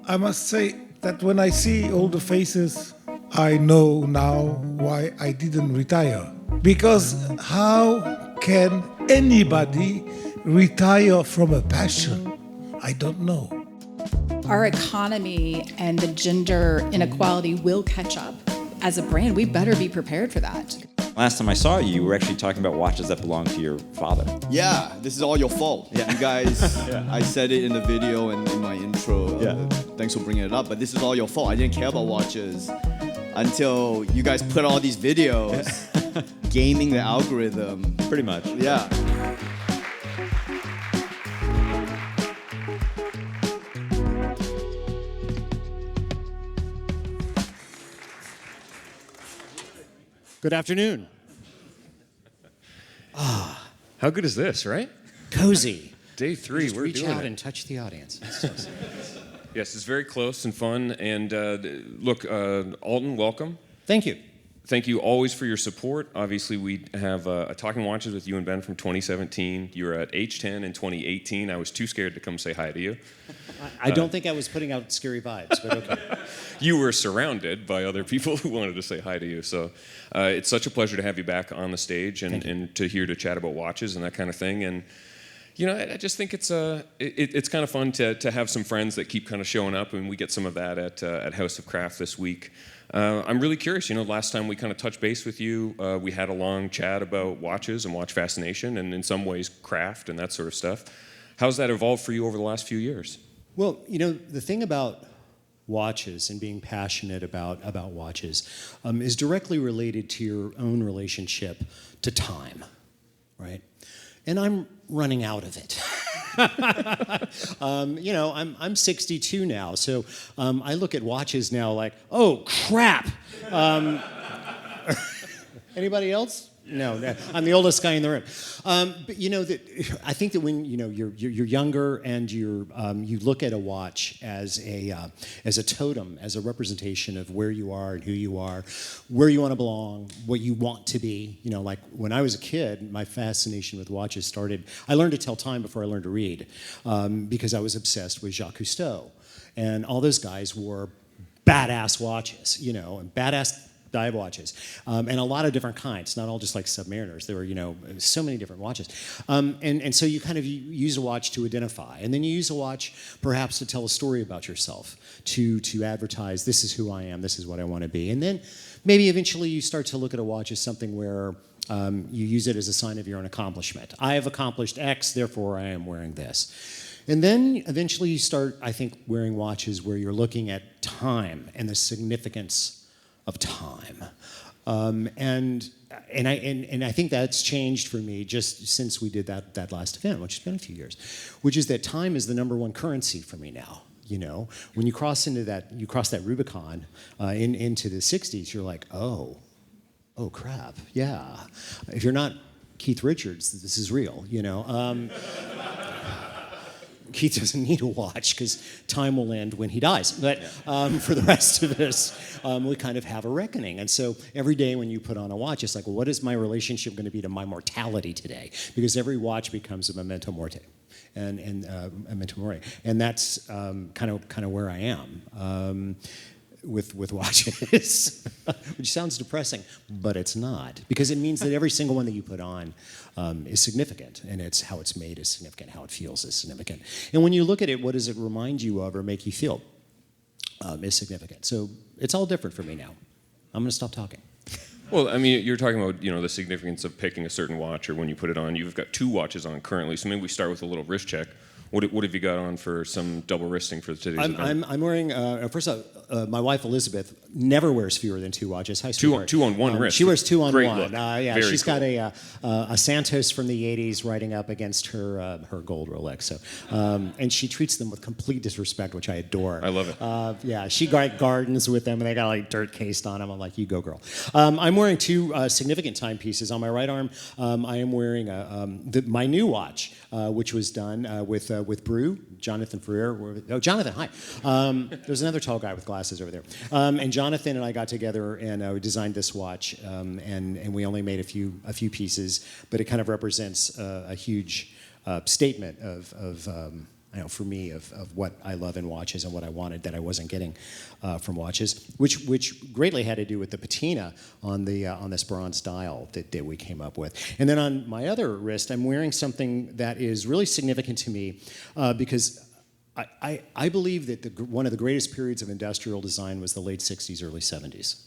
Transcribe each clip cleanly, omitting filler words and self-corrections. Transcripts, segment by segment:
I must say that when I see all the faces, I know now why I didn't retire. Because how can anybody retire from a passion? I don't know. Our economy and the gender inequality will catch up. As a brand, we better be prepared for that. Last time I saw you, you were actually talking about watches that belong to your father. Yeah, this is all your fault. Yeah. You guys, I said it in the video and in my intro. Yeah. Thanks for bringing it up, but this is all your fault. I didn't care about watches until you guys put all these videos gaming the algorithm. Pretty much. Yeah. Good afternoon. How good is this, right? Cozy. Day 3, Just we're reach doing out it. and touch the audience. Yes, it's very close and fun. And look, Alton, welcome. Thank you. Thank you always for your support. Obviously, we have a Talking Watches with you and Ben from 2017. You were at H10 in 2018. I was too scared to come say hi to you. I don't think I was putting out scary vibes, but okay. You were surrounded by other people who wanted to say hi to you. So it's such a pleasure to have you back on the stage and to hear to chat about watches and that kind of thing. And you know, I just think it's kind of fun to have some friends that keep kind of showing up, and we get some of that at House of Craft this week. I'm really curious. You know, last time we kind of touched base with you, we had a long chat about watches and watch fascination, and in some ways craft and that sort of stuff. How's that evolved for you over the last few years? Well, you know, the thing about watches and being passionate about watches is directly related to your own relationship to time, right? And I'm running out of it. You know, I'm 62 now, so I look at watches now like, oh crap. Anybody else? No, I'm the oldest guy in the room. But you know that I think that when you're younger and you look at a watch as a totem, as a representation of where you are and who you are, where you want to belong, what you want to be. You know, like when I was a kid, my fascination with watches started. I learned to tell time before I learned to read, because I was obsessed with Jacques Cousteau, and all those guys wore badass watches, you know, and badass dive watches, and a lot of different kinds, not all just like Submariners. There were, you know, so many different watches. And so you kind of use a watch to identify, and then you use a watch perhaps to tell a story about yourself, to advertise, this is who I am, this is what I want to be. And then maybe eventually you start to look at a watch as something where you use it as a sign of your own accomplishment. I have accomplished X, therefore I am wearing this. And then eventually you start, I think, wearing watches where you're looking at time and the significance of time, and I think that's changed for me just since we did that last event, which has been a few years, which is that time is the number one currency for me now. You know, when you cross that Rubicon into the 60s, you're like, oh crap, yeah. If you're not Keith Richards, this is real. You know. Keith doesn't need a watch because time will end when he dies. But for the rest of us, we kind of have a reckoning. And so every day when you put on a watch, it's like, well, what is my relationship going to be to my mortality today? Because every watch becomes a memento morte, and a memento mori. And that's kind of where I am. With watches, which sounds depressing, but it's not, because it means that every single one that you put on is significant, and it's how it's made is significant, how it feels is significant. And when you look at it, what does it remind you of or make you feel is significant. So it's all different for me now. I'm going to stop talking. Well, I mean, you're talking about, you know, the significance of picking a certain watch or when you put it on. You've got 2 watches on currently, so maybe we start with a little wrist check. What have you got on for some double wristing for today's event? I'm wearing, first off, my wife Elizabeth never wears fewer than 2 watches. Hi, sweetheart. Two on one wrist. She wears 2 on Great one. Look. Yeah, Very she's cool. got a Santos from the 80s riding up against her gold Rolex. So, and she treats them with complete disrespect, which I adore. I love it. Yeah, she gardens with them, and they got like dirt cased on them. I'm like, you go, girl. I'm wearing 2 significant timepieces. On my right arm, I am wearing my new watch, which was done with Brew. Jonathan Ferrer. Oh, Jonathan, hi. There's another tall guy with glasses over there. And Jonathan and I got together and we designed this watch, and we only made a few pieces, but it kind of represents a huge statement of for me of what I love in watches and what I wanted that I wasn't getting from watches, which greatly had to do with the patina on this bronze dial that we came up with. And then on my other wrist, I'm wearing something that is really significant to me because I believe that one of the greatest periods of industrial design was the late 60s, early 70s.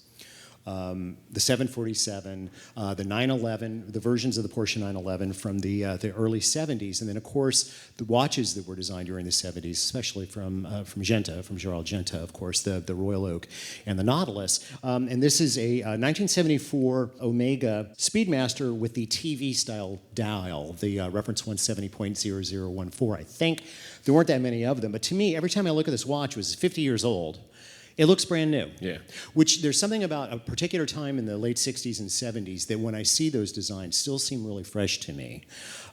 The 747, the 911, the versions of the Porsche 911 from the early 70s, and then of course the watches that were designed during the 70s, especially from Genta, from Gerald Genta, of course, the Royal Oak and the Nautilus. And this is a 1974 Omega Speedmaster with the TV style dial, the reference 170.0014. I think there weren't that many of them, but to me, every time I look at this watch, it was 50 years old. It looks brand new. Yeah. Which there's something about a particular time in the late 60s and 70s that when I see those designs still seem really fresh to me.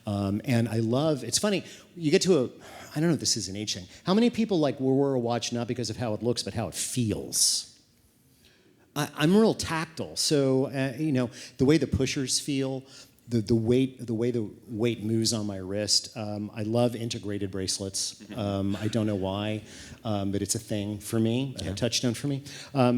And I love, it's funny, you get to I don't know if this is an age thing. How many people like wear a watch not because of how it looks, but how it feels? I'm real tactile. So, the way the pushers feel, the way the weight moves on my wrist. I love integrated bracelets. I don't know why, but it's a thing for me, a touchstone for me.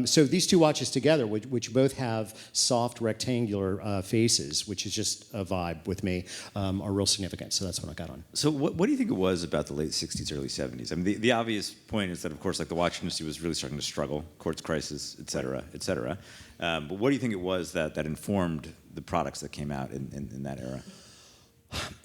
So these two watches together, which both have soft rectangular faces, which is just a vibe with me, are real significant. So that's what I got on. So what do you think it was about the late 60s, early 70s? I mean, the obvious point is that, of course, like the watch industry was really starting to struggle, quartz crisis, et cetera, et cetera. But what do you think it was that informed the products that came out in that era?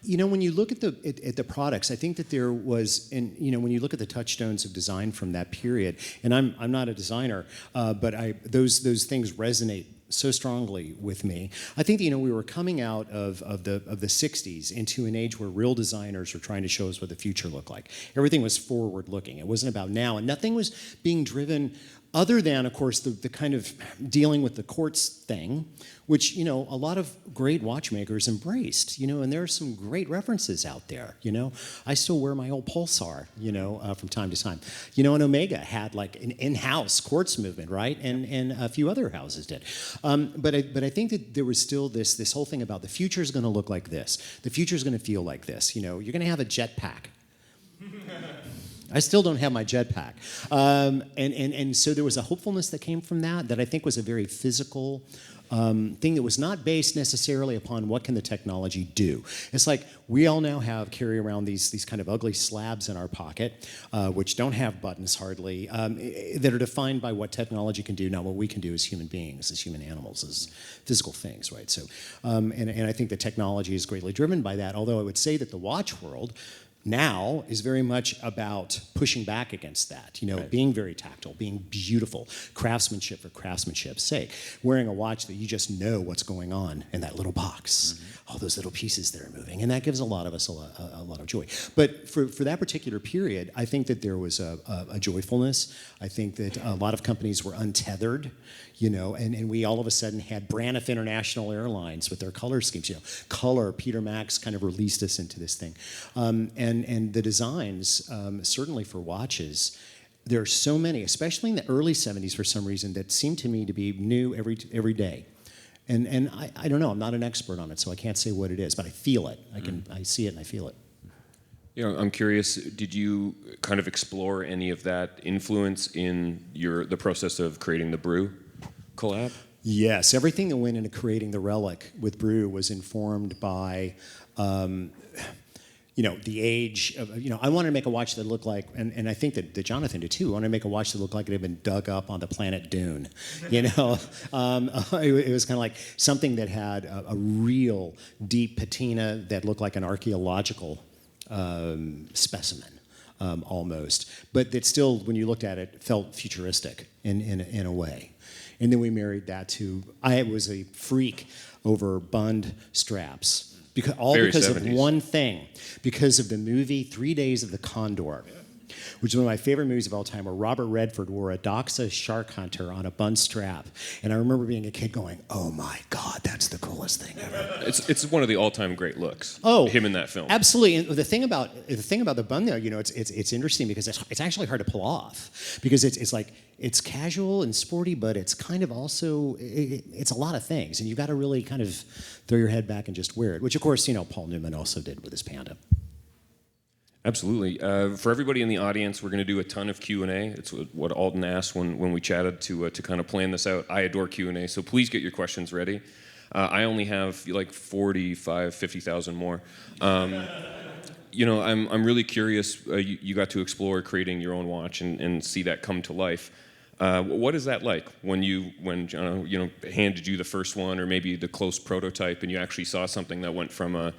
When you look at the products, I think that there was, when you look at the touchstones of design from that period, and I'm not a designer, but those things resonate so strongly with me. I think that, we were coming out of the 60s into an age where real designers were trying to show us what the future looked like. Everything was forward looking. It wasn't about now, and nothing was being driven other than, of course, the kind of dealing with the quartz thing, which, a lot of great watchmakers embraced, and there are some great references out there, I still wear my old Pulsar, from time to time. And Omega had like an in-house quartz movement, right? And a few other houses did. But I think that there was still this whole thing about the future is going to look like this. The future is going to feel like this. You're going to have a jetpack. I still don't have my jetpack. And so there was a hopefulness that came from that I think was a very physical thing that was not based necessarily upon what can the technology do. It's like we all now carry around these kind of ugly slabs in our pocket, which don't have buttons hardly, that are defined by what technology can do, not what we can do as human beings, as human animals, as physical things, right? So, and I think the technology is greatly driven by that, although I would say that the watch world now is very much about pushing back against that, Right. being very tactile, being beautiful, craftsmanship for craftsmanship's sake, wearing a watch that you just know what's going on in that little box, all those little pieces that are moving, and that gives a lot of us a lot of joy. But for that particular period, I think that there was a joyfulness. I think that a lot of companies were untethered, and we all of a sudden had Braniff International Airlines with their color schemes. Color, Peter Max kind of released us into this thing. And the designs, certainly for watches, there are so many, especially in the early 70s for some reason, that seem to me to be new every day. And I don't know, I'm not an expert on it, so I can't say what it is, but I feel it. I see it and I feel it. I'm curious, did you kind of explore any of that influence in the process of creating the Brew collab? Yes, everything that went into creating the Relic with Brew was informed by the age of, I wanted to make a watch that looked like, and I think that Jonathan did too, I wanted to make a watch that looked like it had been dug up on the planet Dune. It was kind of like something that had a real deep patina that looked like an archaeological specimen, almost, but that still, when you looked at it, felt futuristic in a way. And then we married that to, I was a freak over bund straps. Because of 70s. one thing, because of the movie 3 Days of the Condor, which is one of my favorite movies of all time, where Robert Redford wore a Doxa shark hunter on a bun strap. And I remember being a kid going, oh my God, that's the coolest thing ever. It's one of the all-time great looks. Oh, him in that film. Absolutely. And the thing about the bun there, it's interesting because it's actually hard to pull off, because it's like, it's casual and sporty, but it's kind of also, it's a lot of things, and you got to really kind of throw your head back and just wear it, which of course, Paul Newman also did with his Panda. Absolutely. For everybody in the audience, we're going to do a ton of Q&A. It's what Alton asked when we chatted to kind of plan this out. I adore Q&A, so please get your questions ready. I only have like 45, 50,000 more. I'm really curious. You got to explore creating your own watch and see that come to life. What is that like when John handed you the first one, or maybe the close prototype, and you actually saw something that went from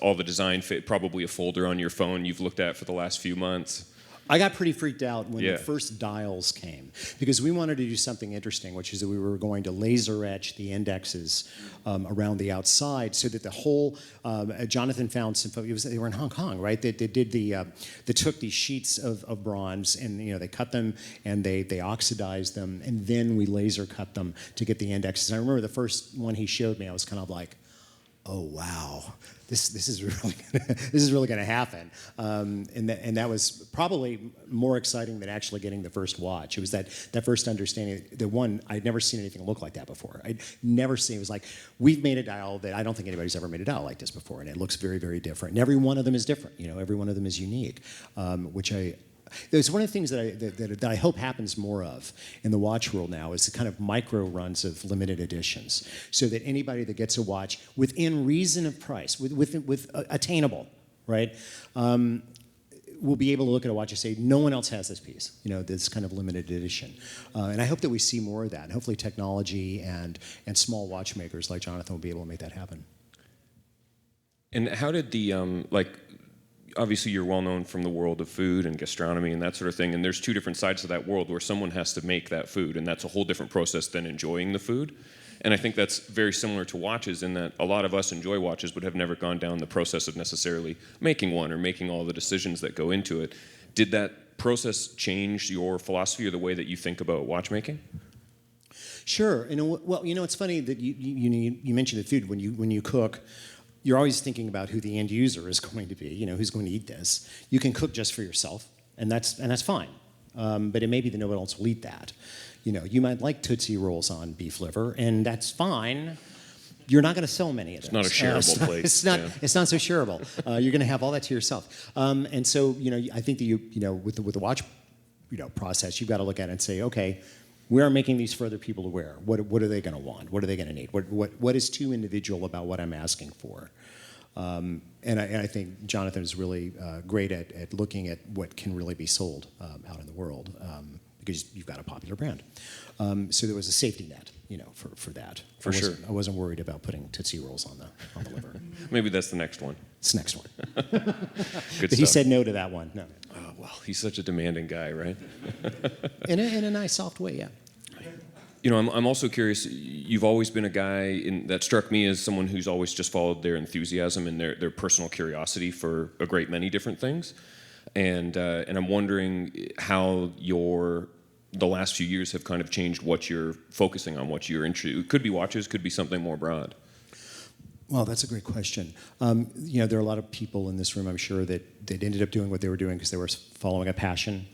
all the design fit, probably a folder on your phone you've looked at for the last few months? I got pretty freaked out when the first dials came, because we wanted to do something interesting, which is that we were going to laser etch the indexes around the outside, so that the whole Jonathan found some. They were in Hong Kong, right? They took these sheets of bronze, and they cut them and they oxidized them, and then we laser cut them to get the indexes. And I remember the first one he showed me, I was kind of like, oh wow, this is really going to happen, and that was probably more exciting than actually getting the first watch. It was that first understanding. The one, I'd never seen anything look like that before. I'd never seen. It was like, we've made a dial that I don't think anybody's ever made a dial like this before, and it looks very, very different. And every one of them is different. Every one of them is unique, which it's one of the things that I hope happens more of in the watch world now, is the kind of micro runs of limited editions, so that anybody that gets a watch within reason of price, with attainable, right, will be able to look at a watch and say, no one else has this piece, this kind of limited edition. And I hope that we see more of that. And hopefully technology and small watchmakers like Jonathan will be able to make that happen. And how did the obviously you're well known from the world of food and gastronomy and that sort of thing, and there's two different sides to that world where someone has to make that food, and that's a whole different process than enjoying the food. And I think that's very similar to watches, in that a lot of us enjoy watches but have never gone down the process of necessarily making one or making all the decisions that go into it. Did that process change your philosophy or the way that you think about watchmaking? Sure. It's funny that you mentioned the food. When you cook, you're always thinking about who the end user is going to be, who's going to eat this. You can cook just for yourself, and that's fine. But it may be that no one else will eat that. You might like Tootsie Rolls on beef liver, and that's fine. You're not going to sell many of those. It's not a shareable plate. It's not so shareable. You're going to have all that to yourself. And so, I think that with the watch, process, you've got to look at it and say, okay, we are making these for other people to wear. What are they going to want? What are they going to need? What is too individual about what I'm asking for? And I think Jonathan is really great at looking at what can really be sold out in the world, because you've got a popular brand. So there was a safety net, for that. For sure. I wasn't worried about putting Tootsie Rolls on the liver. Maybe that's the next one. It's the next one. Good But he said no to that one. No. Oh, well, he's such a demanding guy, right? In a nice, soft way, yeah. I'm also curious. You've always been a guy that struck me as someone who's always just followed their enthusiasm and their personal curiosity for a great many different things. And I'm wondering how the last few years have kind of changed what you're focusing on, what you're into. It could be watches, could be something more broad. Well, that's a great question. There are a lot of people in this room, I'm sure, that ended up doing what they were doing because they were following a passion.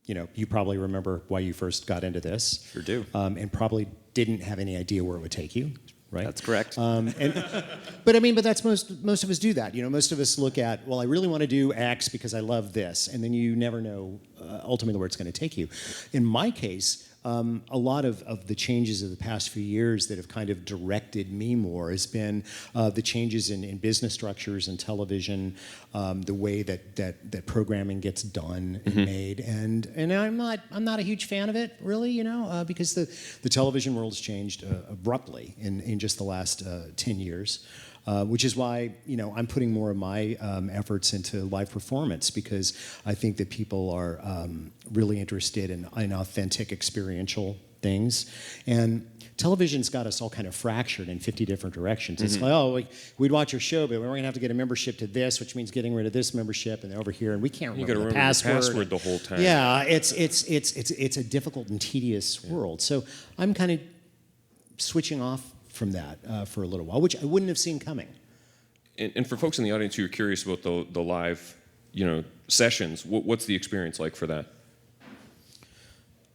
You probably remember why you first got into this. Sure do. And probably didn't have any idea where it would take you, right? That's correct. But that's most of us do that. Most of us look at, well, I really want to do X because I love this, and then you never know ultimately where it's going to take you. In my case, a lot of the changes of the past few years that have kind of directed me more has been the changes in business structures and television, the way that programming gets done and made, and I'm not a huge fan of it, really, because the television world has changed abruptly in just the last 10 years. Which is why I'm putting more of my efforts into live performance, because I think that people are really interested in authentic experiential things, and television's got us all kind of fractured in 50 different directions. It's like, we'd watch your show, but we're going to have to get a membership to this, which means getting rid of this membership, and then over here, and we can't remember the password. The whole time. Yeah, it's a difficult and tedious world. So I'm kind of switching off from that for a little while, which I wouldn't have seen coming. And for folks in the audience who are curious about the live, sessions, what's the experience like for that?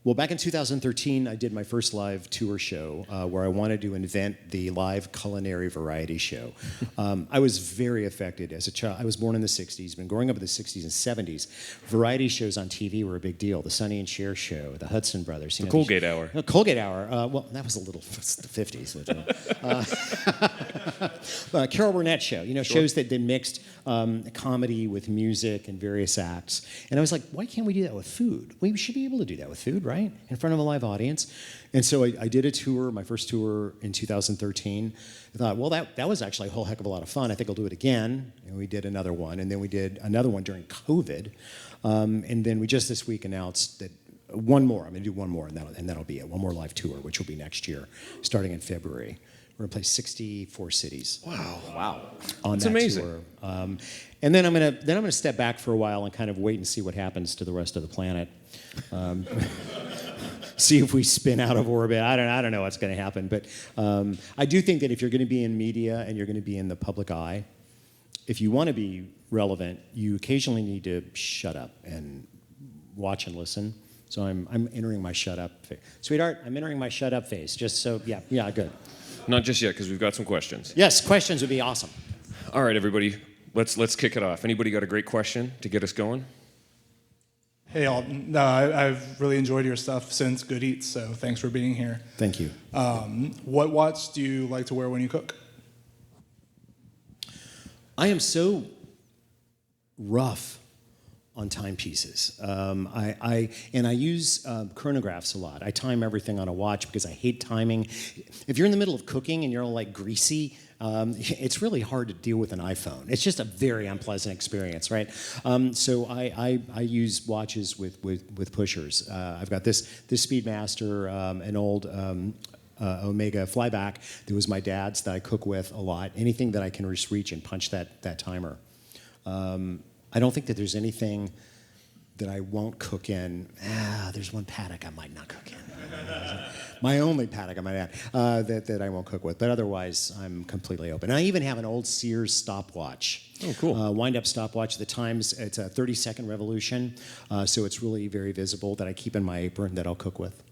Well, back in 2013, I did my first live tour show where I wanted to invent the live culinary variety show. I was very affected as a child. I was born in the 60s, been growing up in the 60s and 70s. Variety shows on TV were a big deal. The Sonny and Cher show, the Hudson Brothers. The Colgate Hour. Colgate Hour. Well, that was a little, it's the 50s. Carol Burnett show, shows that they mixed comedy with music and various acts. And I was like, why can't we do that with food? We should be able to do that with food, right? In front of a live audience. And so I did a tour, my first tour in 2013. I thought, well, that was actually a whole heck of a lot of fun. I think I'll do it again. And we did another one. And then we did another one during COVID. And then we just this week announced that one more. I'm going to do one more, and that'll be it. One more live tour, which will be next year, starting in February. We're going to play 64 cities. Wow. On That's that amazing. tour. And then I'm gonna step back for a while and kind of wait and see what happens to the rest of the planet. See if we spin out of orbit. I don't know what's going to happen, but I do think that if you're going to be in media and you're going to be in the public eye, if you want to be relevant, you occasionally need to shut up and watch and listen. So I'm entering my shut up phase. Sweetheart, I'm entering my shut up phase. Just so, yeah, good. Not just yet, because we've got some questions. Yes, questions would be awesome. All right, everybody, let's kick it off. Anybody got a great question to get us going? Hey, Alton. No, I've really enjoyed your stuff since Good Eats, so thanks for being here. Thank you. What watch do you like to wear when you cook? I am so rough on timepieces. I use chronographs a lot. I time everything on a watch because I hate timing. If you're in the middle of cooking and you're all like greasy, it's really hard to deal with an iPhone. It's just a very unpleasant experience, right? So I use watches with pushers. I've got this Speedmaster, an old Omega flyback that was my dad's that I cook with a lot. Anything that I can just reach and punch that timer. I don't think that there's anything that I won't cook in. There's one paddock I might not cook in. My only paddock I might add that I won't cook with. But otherwise, I'm completely open. I even have an old Sears stopwatch. Oh, cool. Wind-up stopwatch. The times, it's a 30-second revolution, so it's really very visible that I keep in my apron that I'll cook with.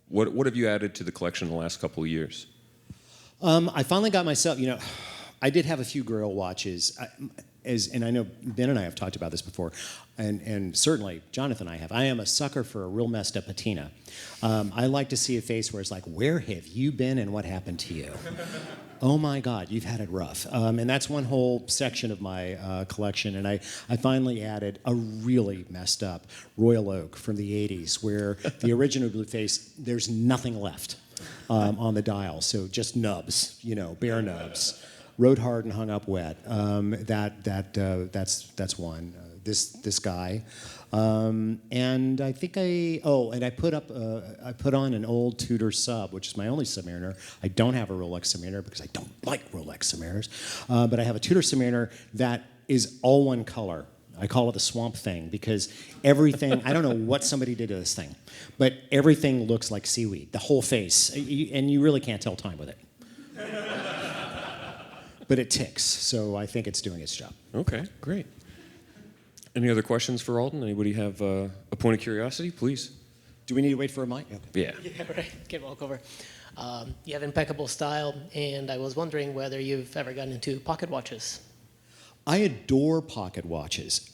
What have you added to the collection in the last couple of years? I finally got myself, I did have a few Grail watches. And I know Ben and I have talked about this before, and certainly Jonathan and I have. I am a sucker for a real messed up patina. I like to see a face where it's like, where have you been and what happened to you? Oh my God, you've had it rough. And that's one whole section of my collection. And I finally added a really messed up Royal Oak from the 80s, where the original blue face, there's nothing left on the dial. So just nubs, bare nubs. Rode hard and hung up wet. That's one. This guy, and I think I put on an old Tudor sub, which is my only Submariner. I don't have a Rolex Submariner because I don't like Rolex Submariners, but I have a Tudor Submariner that is all one color. I call it the swamp thing because everything, I don't know what somebody did to this thing, but everything looks like seaweed, the whole face, and you really can't tell time with it. But it ticks, so I think it's doing its job. Okay, great. Any other questions for Alton? Anybody have a point of curiosity, please? Do we need to wait for a mic? Okay. Yeah. Yeah, right. Can walk over. You have impeccable style, and I was wondering whether you've ever gotten into pocket watches. I adore pocket watches.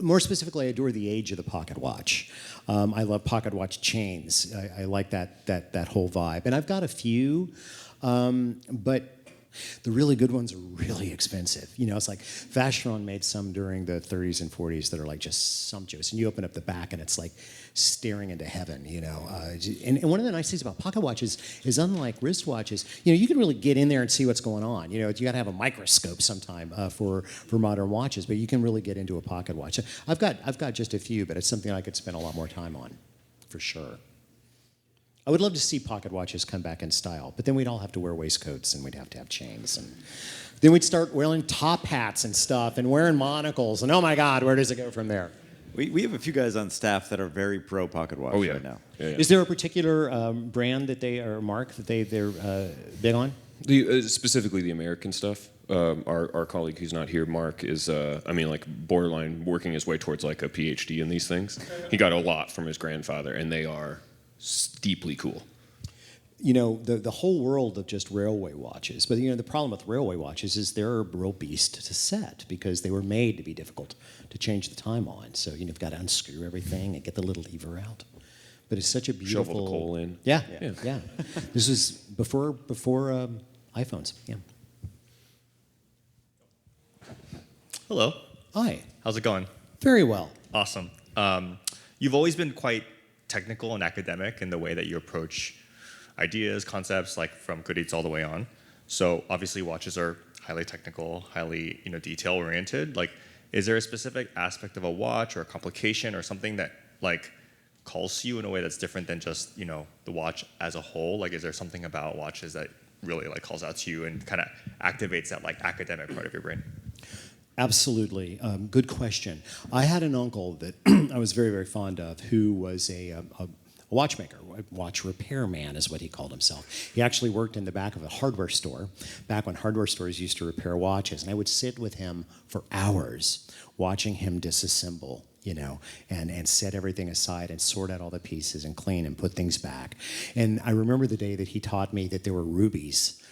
More specifically, I adore the age of the pocket watch. I love pocket watch chains. I like that whole vibe. And I've got a few, but the really good ones are really expensive. It's like Vacheron made some during the 30s and 40s that are like just sumptuous. And you open up the back and it's like staring into heaven, And one of the nice things about pocket watches is unlike wristwatches, you can really get in there and see what's going on. You got to have a microscope sometime for modern watches, but you can really get into a pocket watch. I've got just a few, but it's something I could spend a lot more time on, for sure. I would love to see pocket watches come back in style, but then we'd all have to wear waistcoats and we'd have to have chains. And then we'd start wearing top hats and stuff and wearing monocles. And oh my God, where does it go from there? We have a few guys on staff that are very pro pocket watch right now. Yeah. Is there a particular brand that or mark that they're big on? Specifically the American stuff. Our colleague who's not here, Mark, is borderline working his way towards like a PhD in these things. He got a lot from his grandfather, and they are deeply cool. You know, the whole world of just railway watches. But, you know, the problem with railway watches is they're a real beast to set because they were made to be difficult to change the time on. So, you know, you've got to unscrew everything and get the little lever out. But it's such a beautiful... Shovel the coal in. Yeah. This was before iPhones, yeah. Hello. Hi. How's it going? Very well. Awesome. You've always been quite technical and academic in the way that you approach ideas, concepts, like from good eats all the way on. So obviously watches are highly technical, highly detail oriented. Like, is there a specific aspect of a watch or a complication or something that like calls to you in a way that's different than just the watch as a whole? Like, is there something about watches that really like calls out to you and kind of activates that like academic part of your brain? Absolutely. Good question. I had an uncle that I was very, very fond of who was a watchmaker, a watch repairman is what he called himself. He actually worked in the back of a hardware store, back when hardware stores used to repair watches. And I would sit with him for hours watching him disassemble, and set everything aside and sort out all the pieces and clean and put things back. And I remember the day that he taught me that there were rubies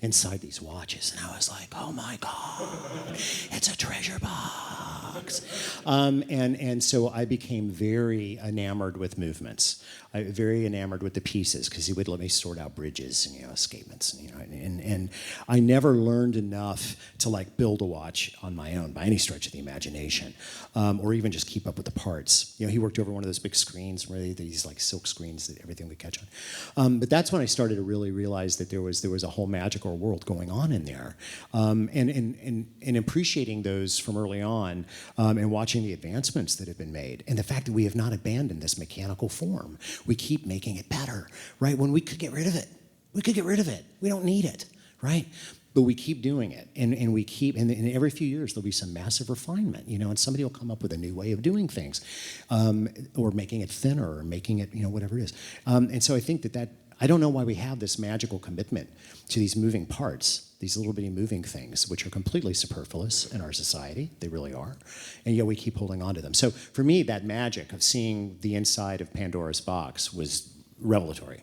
inside these watches. And I was like, oh my God, it's a treasure box. And so I became very enamored with movements, very enamored with the pieces, because he would let me sort out bridges and escapements. And I never learned enough to like build a watch on my own by any stretch of the imagination, or even just keep up with the parts. He worked over one of those big screens, where these like silk screens that everything would catch on. But that's when I started to really realize that there was a whole magical world going on in there, and appreciating those from early on, and watching the advancements that have been made, and the fact that we have not abandoned this mechanical form. We keep making it better, right? When we could get rid of it, we don't need it, right? But we keep doing it, and we keep, and every few years there'll be some massive refinement, and somebody will come up with a new way of doing things, or making it thinner, or making it, whatever it is. And so I think that I don't know why we have this magical commitment to these moving parts, these little bitty moving things, which are completely superfluous in our society. They really are. And yet we keep holding on to them. So for me, that magic of seeing the inside of Pandora's box was revelatory.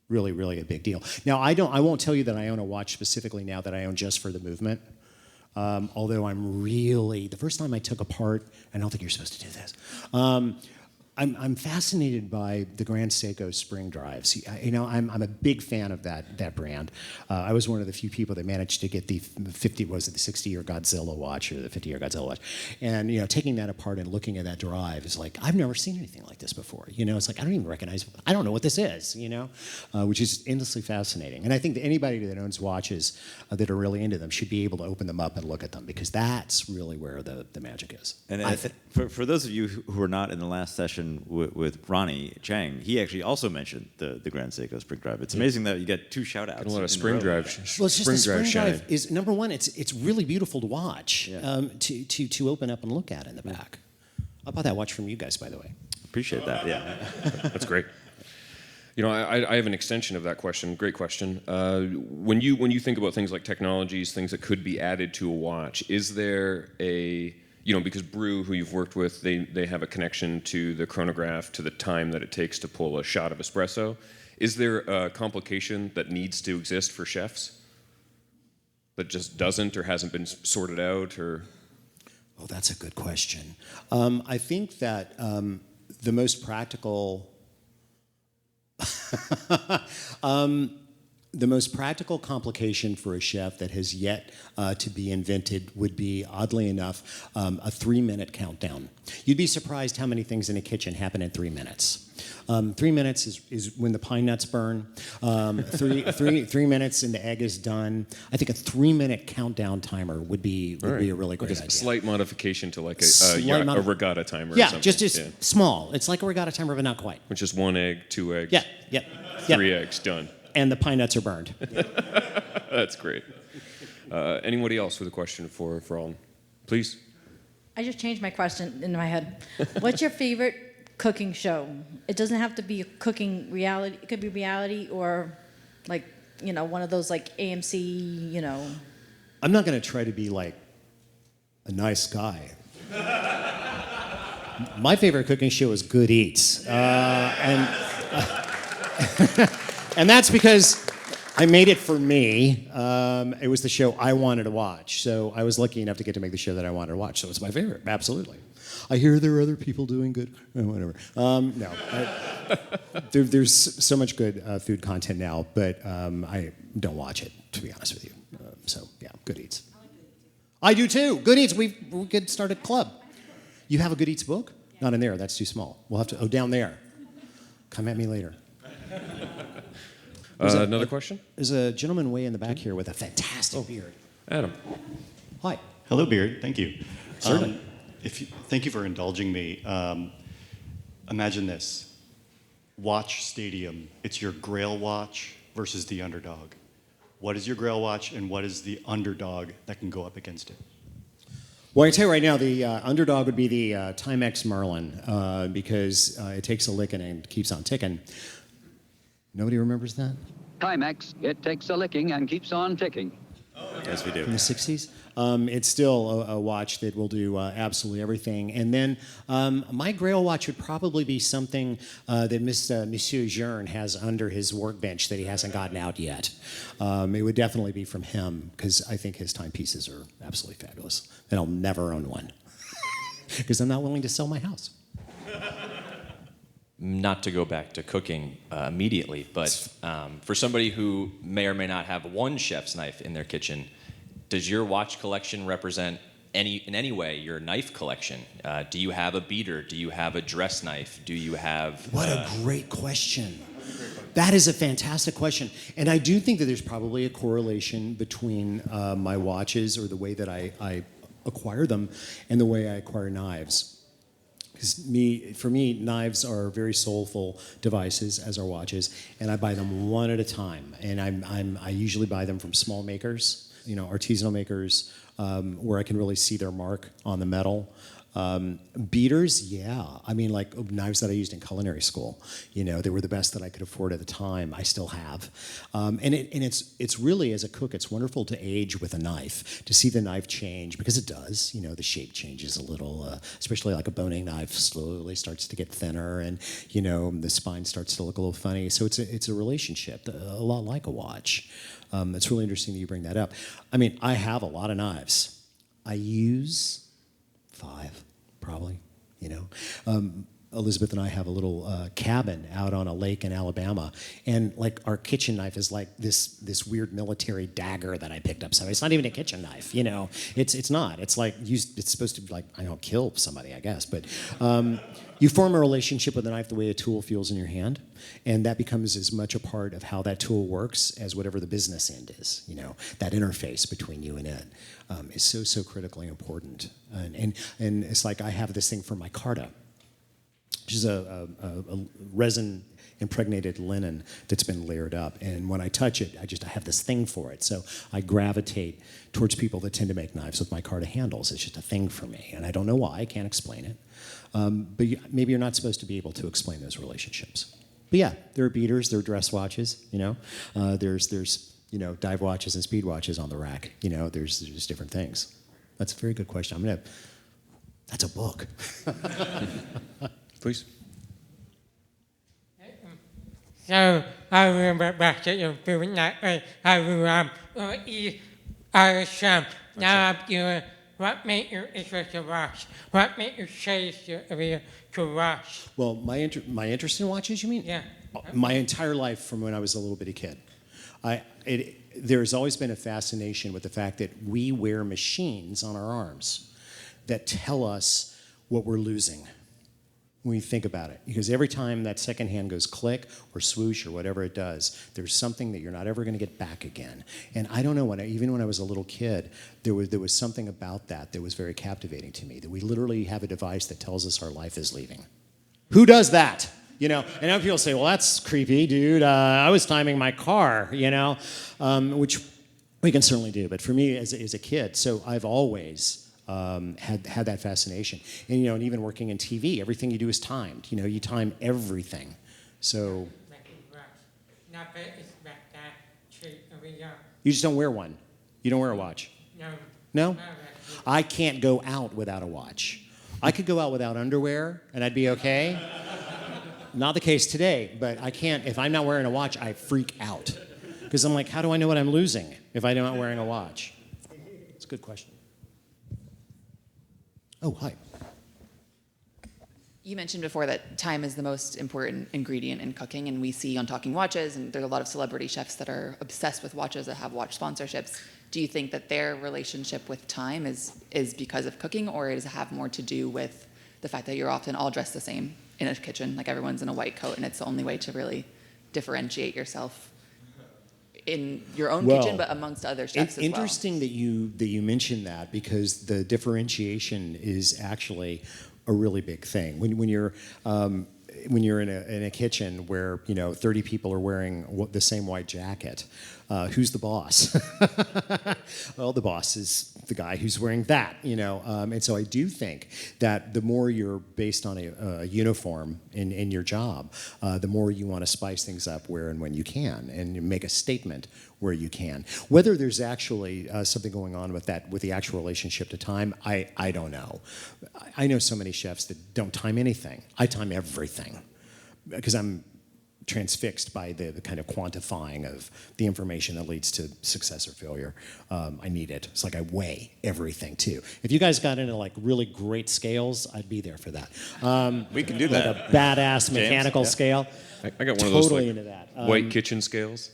Really, really a big deal. Now, I won't tell you that I own a watch specifically now that I own just for the movement. Although the first time I took apart, I don't think you're supposed to do this. I'm fascinated by the Grand Seiko spring drives. I'm a big fan of that brand. I was one of the few people that managed to get the 60-year Godzilla watch, or the 50-year Godzilla watch. And taking that apart and looking at that drive is like, I've never seen anything like this before. It's like, I don't know what this is, which is endlessly fascinating. And I think that anybody that owns watches that are really into them should be able to open them up and look at them, because that's really where the magic is. And for those of you who were not in the last session with Ronnie Chang, he actually also mentioned the Grand Seiko spring drive. It's amazing that you get two shout-outs. A lot of spring drive. Well, it's just the spring drive is number one. It's really beautiful to watch, to open up and look at in the back. I bought that watch from you guys, by the way. Appreciate that. Yeah, that's great. I have an extension of that question. Great question. When you think about things like technologies, things that could be added to a watch, is there because Brew, who you've worked with, they have a connection to the chronograph, to the time that it takes to pull a shot of espresso. Is there a complication that needs to exist for chefs that just doesn't or hasn't been sorted out? Or? Oh, that's a good question. I think that the most practical... The most practical complication for a chef that has yet to be invented would be, oddly enough, a 3-minute countdown. You'd be surprised how many things in a kitchen happen in 3 minutes. 3 minutes is when the pine nuts burn. 3 minutes and the egg is done. I think a 3-minute countdown timer would be a really great idea. A slight modification to like a regatta timer. Yeah, or something. just small. It's like a regatta timer, but not quite. Which is 1 egg, 2 eggs. Yeah. 3 eggs, done. And the pine nuts are burned. That's great. Anybody else with a question for Alton? Please. I just changed my question in my head. What's your favorite cooking show? It doesn't have to be a cooking reality. It could be reality or like, one of those like AMC, I'm not going to try to be like a nice guy. My favorite cooking show is Good Eats, and and that's because I made it for me. It was the show I wanted to watch, so I was lucky enough to get to make the show that I wanted to watch. So it's my favorite, absolutely. I hear there are other people doing good. Whatever. There's so much good food content now, but I don't watch it, to be honest with you. So yeah, Good Eats. I do too. Good Eats. We could start a club. You have a Good Eats book? Not in there. That's too small. We'll have to. Oh, down there. Come at me later. Another question? There's a gentleman way in the back here with a fantastic beard. Adam. Hi. Hello, Beard. Thank you. Certainly. Thank you for indulging me. Imagine this. Watch Stadium. It's your Grail watch versus the Underdog. What is your Grail watch and what is the Underdog that can go up against it? Well, I can tell you right now, the Underdog would be the Timex Merlin because it takes a licking and keeps on ticking. Nobody remembers that? Timex, it takes a licking and keeps on ticking. Yes, we do. From the 60s. It's still a watch that will do absolutely everything. And then my Grail watch would probably be something that Monsieur Jean has under his workbench that he hasn't gotten out yet. It would definitely be from him because I think his timepieces are absolutely fabulous. And I'll never own one because I'm not willing to sell my house. Not to go back to cooking immediately, but for somebody who may or may not have one chef's knife in their kitchen, does your watch collection represent in any way your knife collection? Do you have a beater? Do you have a dress knife? Do you have... What a great question. That is a fantastic question. And I do think that there's probably a correlation between my watches or the way that I acquire them and the way I acquire knives. Because for me, knives are very soulful devices, as are watches, and I buy them one at a time. And I usually buy them from small makers, artisanal makers, where I can really see their mark on the metal. Beaters, yeah. I mean, like knives that I used in culinary school. They were the best that I could afford at the time. I still have. And it's really, as a cook, it's wonderful to age with a knife, to see the knife change, because it does. The shape changes a little, especially like a boning knife slowly starts to get thinner, and the spine starts to look a little funny. So it's a relationship, a lot like a watch. It's really interesting that you bring that up. I mean, I have a lot of knives. I use 5, probably, Elizabeth and I have a little cabin out on a lake in Alabama, and like our kitchen knife is like this weird military dagger that I picked up. So it's not even a kitchen knife, It's not. It's like it's supposed to be like, I don't kill somebody, I guess, but you form a relationship with a knife the way a tool feels in your hand, and that becomes as much a part of how that tool works as whatever the business end is. That interface between you and it is so critically important. And it's like I have this thing for my Carta, which is a resin impregnated linen that's been layered up. And when I touch it, I have this thing for it. So I gravitate towards people that tend to make knives with micarta handles. It's just a thing for me. And I don't know why, I can't explain it. But maybe you're not supposed to be able to explain those relationships. But yeah, there are beaters, there are dress watches, there's dive watches and speed watches on the rack. There's different things. That's a very good question. That's a book. Please. So I remember back at your food night. I will eat some. Now I'm doing what made you interest in watch? What made you change to watch? Well, my interest in watches, you mean? Yeah. My entire life from when I was a little bitty kid. There's always been a fascination with the fact that we wear machines on our arms that tell us what we're losing when you think about it. Because every time that second hand goes click or swoosh or whatever it does, there's something that you're not ever going to get back again. And I don't know, even when I was a little kid, there was something about that was very captivating to me, that we literally have a device that tells us our life is leaving. Who does that? And now people say, well, that's creepy, dude. I was timing my car, which we can certainly do. But for me as a kid, so I've always had that fascination. And, and even working in TV, everything you do is timed. You time everything. So you just don't wear one. You don't wear a watch. No. No? I can't go out without a watch. I could go out without underwear and I'd be okay. Not the case today, but I can't. If I'm not wearing a watch, I freak out. Because I'm like, how do I know what I'm losing if I'm not wearing a watch? It's a good question. Oh, hi. You mentioned before that time is the most important ingredient in cooking, and we see on Talking Watches, and there's a lot of celebrity chefs that are obsessed with watches that have watch sponsorships. Do you think that their relationship with time is because of cooking, or does it have more to do with the fact that you're often all dressed the same in a kitchen, like everyone's in a white coat, and it's the only way to really differentiate yourself in your own kitchen, but amongst other chefs as well? Interesting that you mentioned that, because the differentiation is actually a really big thing. When you're in a kitchen where 30 people are wearing the same white jacket, who's the boss? Well, the boss is the guy who's wearing that, and so I do think that the more you're based on a uniform in your job, the more you want to spice things up where and when you can, and you make a statement where you can. Whether there's actually something going on with that, with the actual relationship to time, I don't know. I know so many chefs that don't time anything. I time everything because I'm transfixed by the kind of quantifying of the information that leads to success or failure. I need it. It's like I weigh everything too. If you guys got into like really great scales, I'd be there for that. We can do like that. A badass mechanical scale. I got one totally of those like into that. white kitchen scales.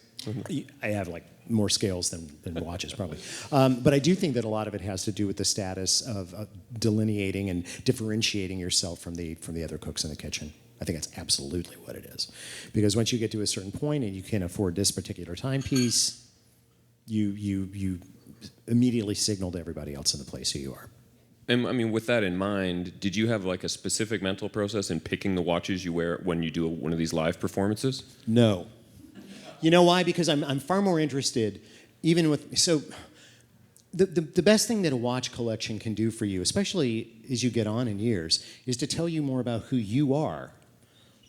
I have like more scales than watches probably. But I do think that a lot of it has to do with the status of delineating and differentiating yourself from the other cooks in the kitchen. I think that's absolutely what it is. Because once you get to a certain point and you can afford this particular timepiece, you immediately signal to everybody else in the place who you are. And I mean, with that in mind, did you have like a specific mental process in picking the watches you wear when you do one of these live performances? No. You know why? Because I'm far more interested, even with, so the best thing that a watch collection can do for you, especially as you get on in years, is to tell you more about who you are.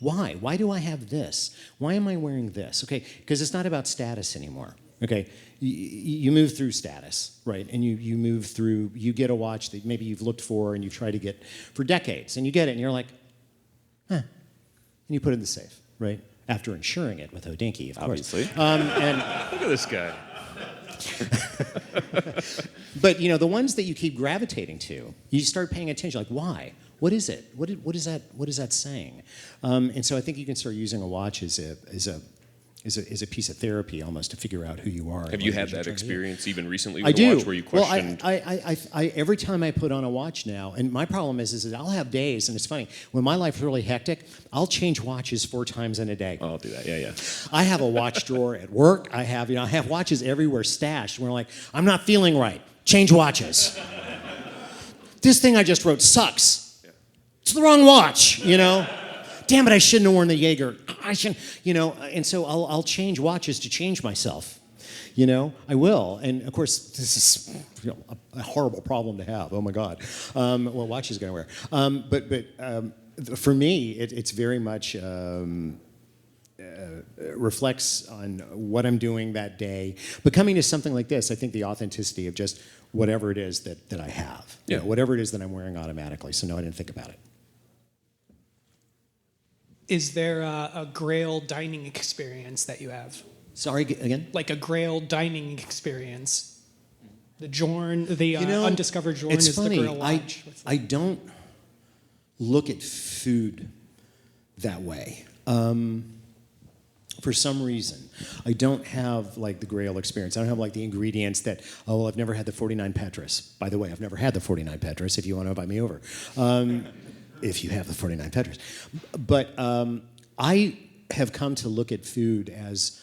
Why? Why do I have this? Why am I wearing this? Okay, because it's not about status anymore. Okay, you move through status, right? And you move through, you get a watch that maybe you've looked for and you try to get for decades, and you get it and you're like, huh, and you put it in the safe, right? After insuring it with Hodinkee, of Obviously. course. And look at this guy. But the ones that you keep gravitating to, you start paying attention. Like, why? What is it? What is that saying? And so I think you can start using a watch as a piece of therapy almost to figure out who you are. Have you had that experience even recently with I a do. watch where you questioned? Well, I every time I put on a watch now, and my problem is that I'll have days, and it's funny, when my life's really hectic, I'll change watches 4 times in a day. Oh, I'll do that, yeah. I have a watch drawer at work. I have watches everywhere stashed. We're like, I'm not feeling right. Change watches. This thing I just wrote sucks. Yeah. It's the wrong watch, Damn it, I shouldn't have worn the Jaeger. I shouldn't, and so I'll change watches to change myself. I will. And of course, this is a horrible problem to have. Oh my God. What watch is going to wear? But for me, it's very much reflects on what I'm doing that day. But coming to something like this, I think the authenticity of just whatever it is that I have. Yeah. Whatever it is that I'm wearing automatically. So no, I didn't think about it. Is there a Grail dining experience that you have? Sorry, again? Like a Grail dining experience. The Jorn, the undiscovered Jorn is funny. the Grail watch. I don't look at food that way. For some reason, I don't have like the Grail experience. I don't have like the ingredients that, I've never had the 49 Petrus. By the way, I've never had the 49 Petrus if you want to invite me over. If you have the 49 Petrus. But I have come to look at food as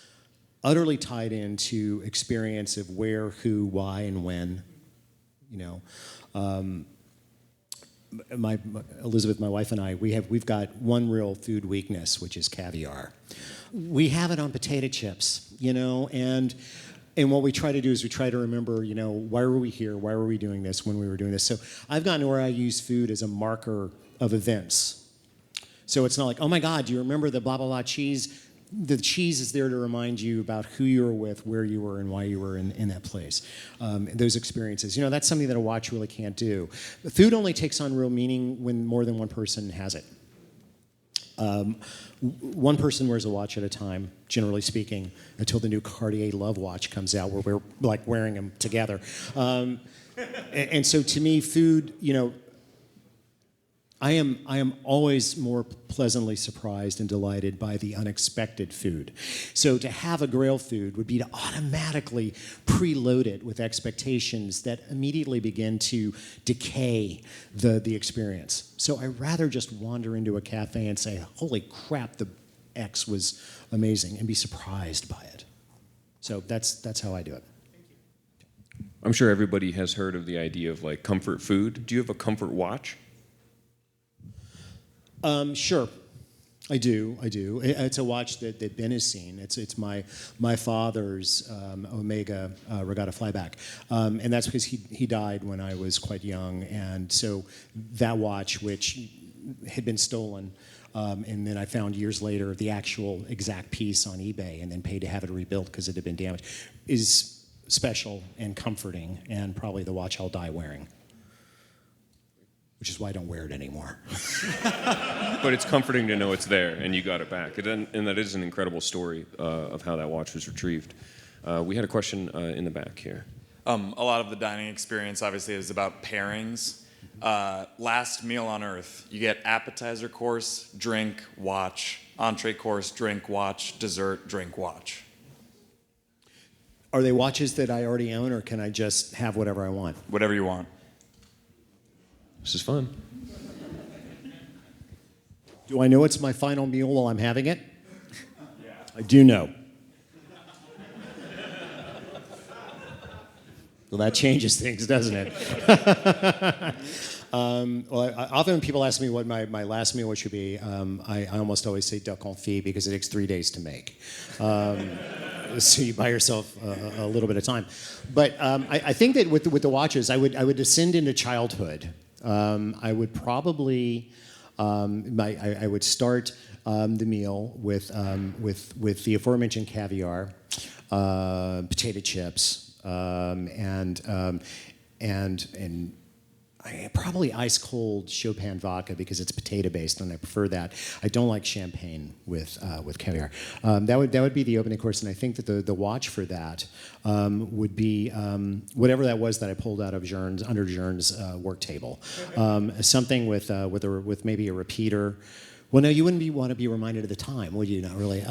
utterly tied into experience of where, who, why, and when. Elizabeth, my wife, and I, we've got one real food weakness, which is caviar. We have it on potato chips, and what we try to do is we try to remember, why were we here? Why were we doing this when we were doing this? So I've gotten to where I use food as a marker of events. So it's not like, oh my God, do you remember the blah, blah, blah cheese the cheese is there to remind you about who you were with, where you were, and why you were in that place. Those experiences. That's something that a watch really can't do. The food only takes on real meaning when more than one person has it. One person wears a watch at a time, generally speaking, until the new Cartier Love watch comes out, where we're like wearing them together. And so to me, food, I am always more pleasantly surprised and delighted by the unexpected food. So to have a Grail food would be to automatically preload it with expectations that immediately begin to decay the experience. So I'd rather just wander into a cafe and say, holy crap, the X was amazing, and be surprised by it. So that's how I do it. I'm sure everybody has heard of the idea of like comfort food. Do you have a comfort watch? Sure, I do. It's a watch that Ben has seen. It's my father's Omega Regatta Flyback, and that's because he died when I was quite young, and so that watch, which had been stolen, and then I found years later the actual exact piece on eBay, and then paid to have it rebuilt because it had been damaged, is special and comforting, and probably the watch I'll die wearing. Which is why I don't wear it anymore. But it's comforting to know it's there and you got it back. And that is an incredible story of how that watch was retrieved. We had a question in the back here. A lot of the dining experience obviously is about pairings. Last meal on Earth, you get appetizer course, drink, watch, entree course, drink, watch, dessert, drink, watch. Are they watches that I already own, or can I just have whatever I want? Whatever you want. This is fun. Do I know it's my final meal while I'm having it? Yeah. I do know. Well, that changes things, doesn't it? Often when people ask me what my last meal should be, I almost always say duck confit because it takes 3 days to make. So you buy yourself a little bit of time. But I think that with the watches, I would descend into childhood. I would probably I would start the meal with the aforementioned caviar, potato chips, and probably ice cold Chopin vodka because it's potato based and I prefer that. I don't like champagne with caviar. That would be the opening course, and I think that the watch for that would be whatever that was that I pulled out of under Jern's work table. Something with maybe a repeater. Well, no, you wouldn't want to be reminded of the time, would you? Not really.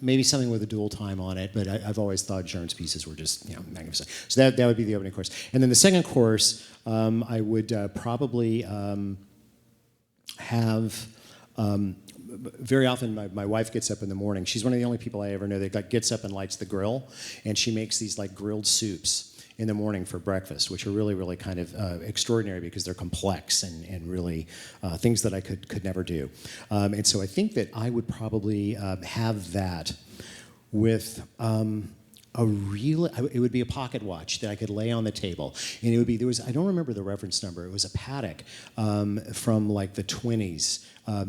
Maybe something with a dual time on it, but I've always thought Jern's pieces were just magnificent. So that would be the opening course. And then the second course, I would probably have. Very often, my wife gets up in the morning. She's one of the only people I ever know that gets up and lights the grill, and she makes these like grilled soups in the morning for breakfast, which are really, really kind of extraordinary because they're complex and really things that I could never do. And so I think that I would probably have that with it would be a pocket watch that I could lay on the table. And it would be, I don't remember the reference number, it was a Patek from like the 20s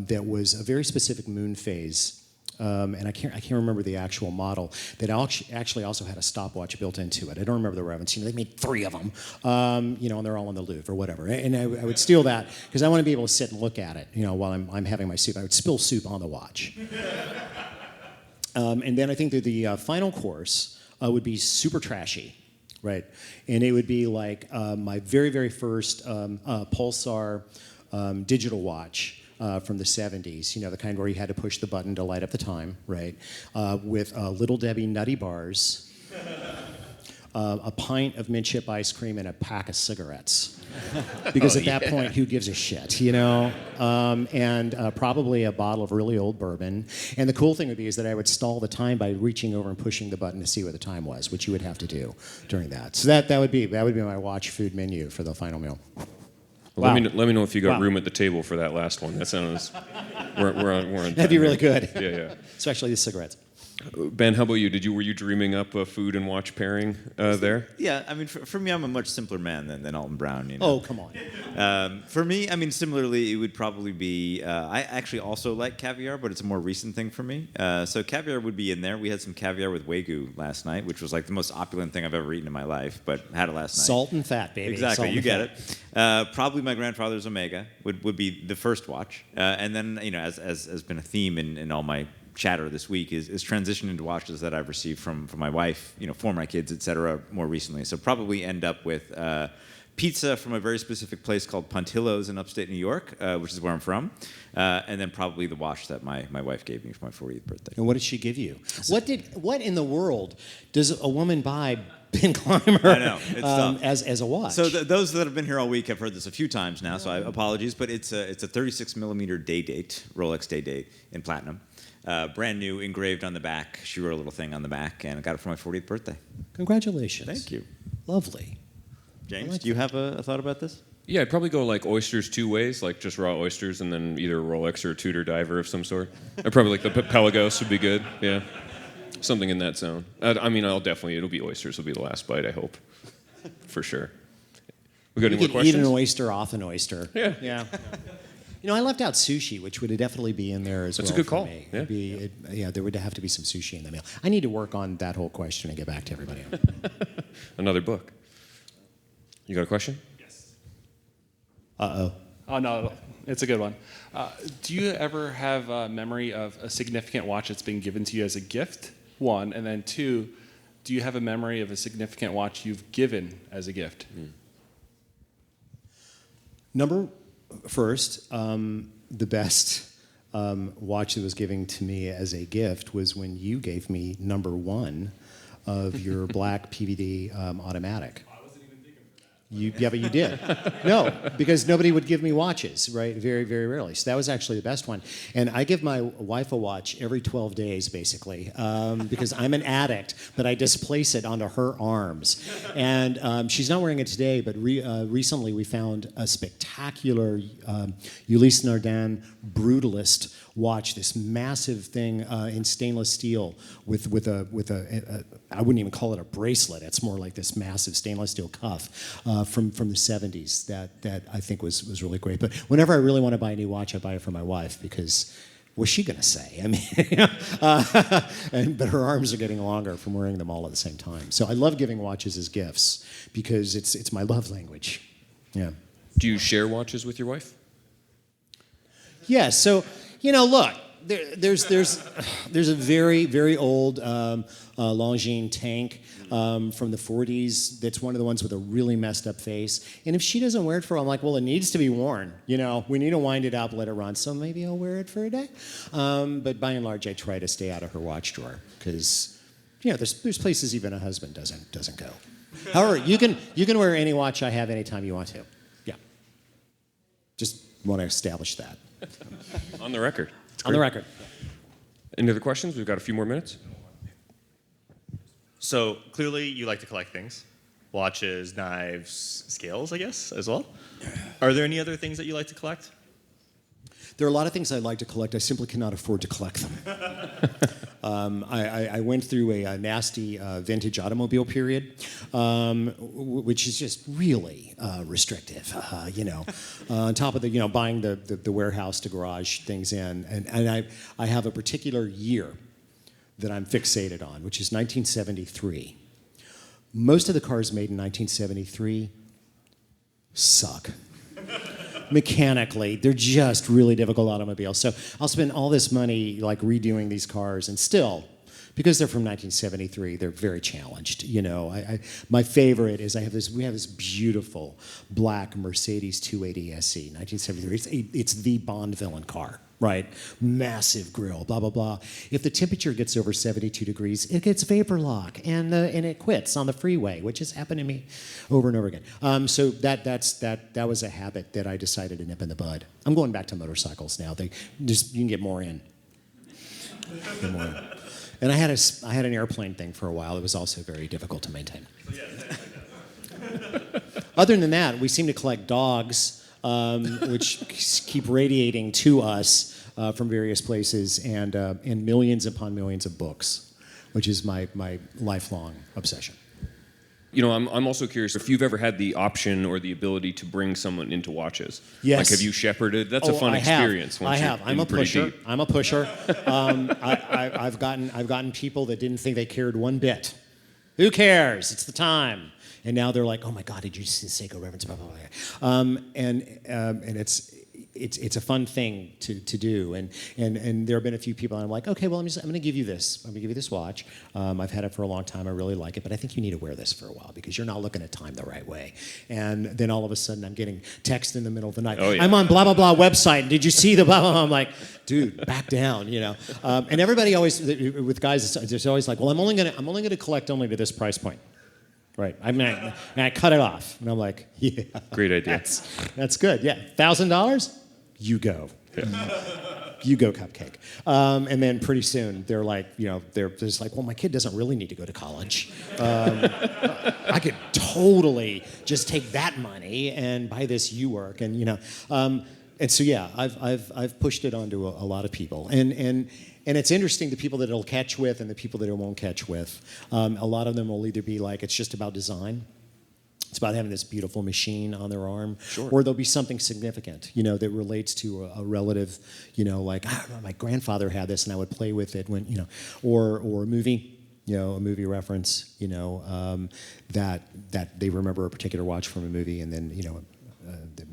that was a very specific moon phase. And I can't remember the actual model that actually also had a stopwatch built into it. I don't remember the reference. They made 3 of them, and they're all in the Louvre or whatever. And I would steal that because I want to be able to sit and look at it, while I'm having my soup. I would spill soup on the watch. And then I think that the final course would be super trashy, right? And it would be like my very, very first Pulsar digital watch. From the 70s, the kind where you had to push the button to light up the time, right? With Little Debbie Nutty Bars, a pint of mint chip ice cream, and a pack of cigarettes. Because at that point, who gives a shit, And probably a bottle of really old bourbon. And the cool thing would be is that I would stall the time by reaching over and pushing the button to see what the time was, which you would have to do during that. So that would be my watch food menu for the final meal. Well, wow. Let me know if you got room at the table for that last one. That sounds we're on That'd be really good. Yeah. Especially the cigarettes. Ben, how about you? Were you dreaming up a food and watch pairing there? Yeah, I mean, for me, I'm a much simpler man than Alton Brown. You know? Oh, come on. For me, I mean, similarly, it would probably be. I actually also like caviar, but it's a more recent thing for me. So caviar would be in there. We had some caviar with Wagyu last night, which was like the most opulent thing I've ever eaten in my life, but had it last night. Salt and fat, baby. Exactly, Salt you and get fat. it. Probably my grandfather's Omega would be the first watch, and then as has been a theme in all my chatter this week is transition into watches that I've received from my wife, for my kids, etc. more recently. So probably end up with pizza from a very specific place called Pontillo's in upstate New York, which is where I'm from, and then probably the watch that my wife gave me for my 40th birthday. And what did she give you? What in the world does a woman buy Ben Clymer I know, it's tough. as a watch? So those that have been here all week have heard this a few times now, so I apologies, but it's a 36 millimeter day date, Rolex day date in platinum. Brand new, engraved on the back. She wrote a little thing on the back, and I got it for my 40th birthday. Congratulations. Thank you. Lovely. James, do you have a thought about this? Yeah, I'd probably go like oysters two ways, like just raw oysters, and then either a Rolex or a Tudor diver of some sort. I'd probably like the Pelagos would be good. Yeah, something in that zone. It'll be oysters. Will be the last bite, I hope, for sure. We got any more questions? Eat an oyster off an oyster. Yeah. Yeah. I left out sushi, which would definitely be in there as That's well. a good for call. me. There would have to be some sushi in the meal. I need to work on that whole question and get back to everybody. Another book. You got a question? Yes. Uh-oh. Oh, no, it's a good one. Do you ever have a memory of a significant watch that's been given to you as a gift? One. And then two, do you have a memory of a significant watch you've given as a gift? First, the best watch that was given to me as a gift was when you gave me number one of your black PVD automatic. I wasn't even thinking for that. But you did. No, because nobody would give me watches, right? Very, very rarely. So that was actually the best one. And I give my wife a watch every 12 days, basically, because I'm an addict, but I displace it onto her arms. And she's not wearing it today, but recently we found a spectacular Ulysse Nardin Brutalist watch, this massive thing in stainless steel with a I wouldn't even call it a bracelet. It's more like this massive stainless steel cuff from the 70s that I think was really great. But whenever I really want to buy a new watch, I buy it for my wife because what's she gonna say? I mean, but her arms are getting longer from wearing them all at the same time. So I love giving watches as gifts because it's my love language. Yeah. Do you share watches with your wife? Yeah. So look. There's a very, very old Longines tank from the 40s that's one of the ones with a really messed up face. And if she doesn't wear it I'm like, well, it needs to be worn. We need to wind it up, let it run. So maybe I'll wear it for a day. But by and large, I try to stay out of her watch drawer because, there's places even a husband doesn't go. However, you can wear any watch I have anytime you want to. Yeah. Just want to establish that. On the record. On the record. Any other questions? We've got a few more minutes. So clearly you like to collect things. Watches, knives, scales, I guess, as well. Are there any other things that you like to collect? There are a lot of things I like to collect. I simply cannot afford to collect them. I went through a nasty vintage automobile period, which is just really restrictive. On top of the buying the warehouse to garage things in, and I have a particular year that I'm fixated on, which is 1973. Most of the cars made in 1973 suck. Mechanically, they're just really difficult automobiles. So I'll spend all this money like redoing these cars, and still, because they're from 1973, they're very challenged. My favorite is we have this beautiful black Mercedes 280 SE, 1973. It's the Bond villain car. Right, massive grill, blah blah blah. If the temperature gets over 72 degrees, it gets vapor lock, and it quits on the freeway, which has happened to me over and over again. So that was a habit that I decided to nip in the bud. I'm going back to motorcycles now. You can get more in. Get more in. And I had an airplane thing for a while. It was also very difficult to maintain. Other than that, we seem to collect dogs. Which keep radiating to us from various places, and millions upon millions of books. which is my lifelong obsession. You know, I'm also curious if you've ever had the option or the ability to bring someone into watches. Yes. Like, have you shepherded? That's a fun experience. I have. I'm a pusher. Deep. I'm a pusher. I've gotten people that didn't think they cared one bit. Who cares? It's the time. And now they're like, oh my God, did you see the Seiko reference? Blah, blah, blah. And it's a fun thing to do. And there have been a few people, and I'm like, okay, well, I'm going to give you this. I'm going to give you this watch. I've had it for a long time. I really like it, but I think you need to wear this for a while because you're not looking at time the right way. And then all of a sudden, I'm getting text in the middle of the night. Oh, yeah. I'm on blah, blah, blah website. Did you see the blah, blah, blah? I'm like, dude, back down, you know. And everybody always, with guys, it's always like, well, I'm only going to collect only to this price point. Right. I cut it off. And I'm like, yeah. Great idea. That's good. Yeah. $1,000? You go. Yeah. You go, Cupcake. And then pretty soon they're like, you know, they're just like, well, my kid doesn't really need to go to college. I could totally just take that money and buy this U-work, and you know. And so yeah, I've pushed it onto a lot of people, and it's interesting, the people that it'll catch with and the people that it won't catch with. A lot of them will either be like, it's just about design. It's about having this beautiful machine on their arm. Sure. Or there'll be something significant, you know, that relates to a relative, you know, like, I don't know, my grandfather had this and I would play with it when, you know, or a movie, you know, a movie reference, you know, that they remember a particular watch from a movie and then, you know,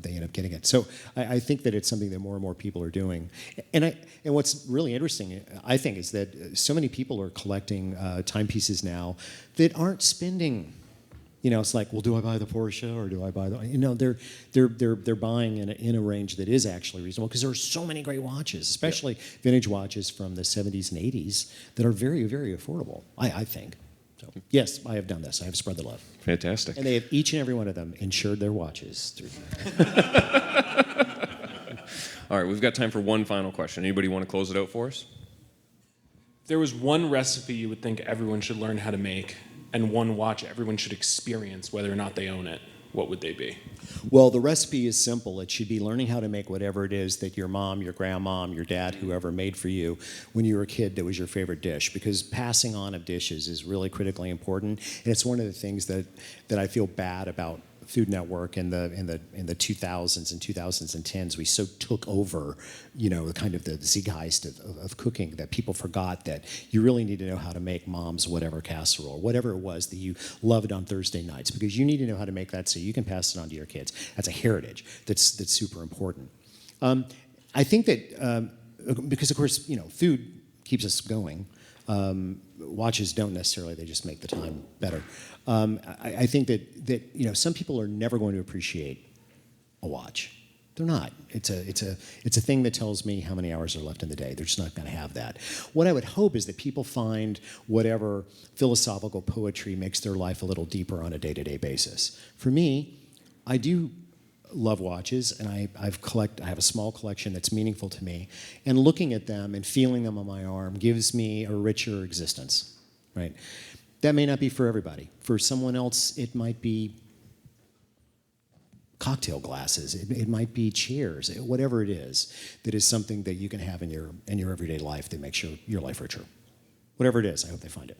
they end up getting it. So I think that it's something that more and more people are doing. And what's really interesting, I think, is that so many people are collecting timepieces now that aren't spending. You know, it's like, well, do I buy the Porsche or do I buy the? You know, they're buying in a range that is actually reasonable because there are so many great watches, especially vintage watches from the 70s and 80s that are very, very affordable. I think. So yes, I have done this. I have spread the love. Fantastic. And they have each and every one of them insured their watches through. All right, we've got time for one final question. Anybody want to close it out for us? If there was one recipe you would think everyone should learn how to make, and one watch everyone should experience whether or not they own it, what would they be? Well, the recipe is simple. It should be learning how to make whatever it is that your mom, your grandmom, your dad, whoever made for you when you were a kid that was your favorite dish, because passing on of dishes is really critically important, and it's one of the things that I feel bad about Food Network in the 2000s and 2010s. We so took over, you know, kind of the zeitgeist of cooking that people forgot that you really need to know how to make mom's whatever casserole, whatever it was that you loved on Thursday nights, because you need to know how to make that so you can pass it on to your kids. That's a heritage that's super important. I think that because of course, you know, food keeps us going. Watches don't necessarily; they just make the time better. I think that you know, some people are never going to appreciate a watch. They're not. It's a thing that tells me how many hours are left in the day. They're just not going to have that. What I would hope is that people find whatever philosophical poetry makes their life a little deeper on a day-to-day basis. For me, I do love watches, and I have a small collection that's meaningful to me, and looking at them and feeling them on my arm gives me a richer existence, right? That may not be for everybody. For someone else, it might be cocktail glasses. It might be chairs. Whatever it is, that is something that you can have in your everyday life that makes your life richer. Whatever it is, I hope they find it.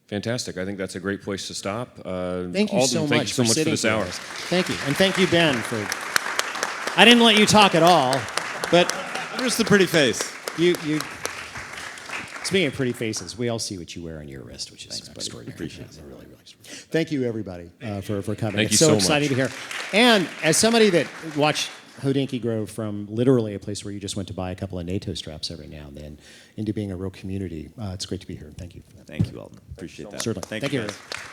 Fantastic. I think that's a great place to stop. Thank you Alton, so thank much you so for much sitting for this hour. us. Thank you. And thank you, Ben, for... I didn't let you talk at all, but... Where's the pretty face? You... Speaking of pretty faces, we all see what you wear on your wrist, which is extraordinary. Appreciate it. Really, really. Thank you, everybody, for coming. Thank it's you so exciting to hear. And as somebody that watched Hodinkee grow from literally a place where you just went to buy a couple of NATO straps every now and then into being a real community, it's great to be here. Thank you. Thank you, Alton. Appreciate that. Certainly. Thank you, guys. guys.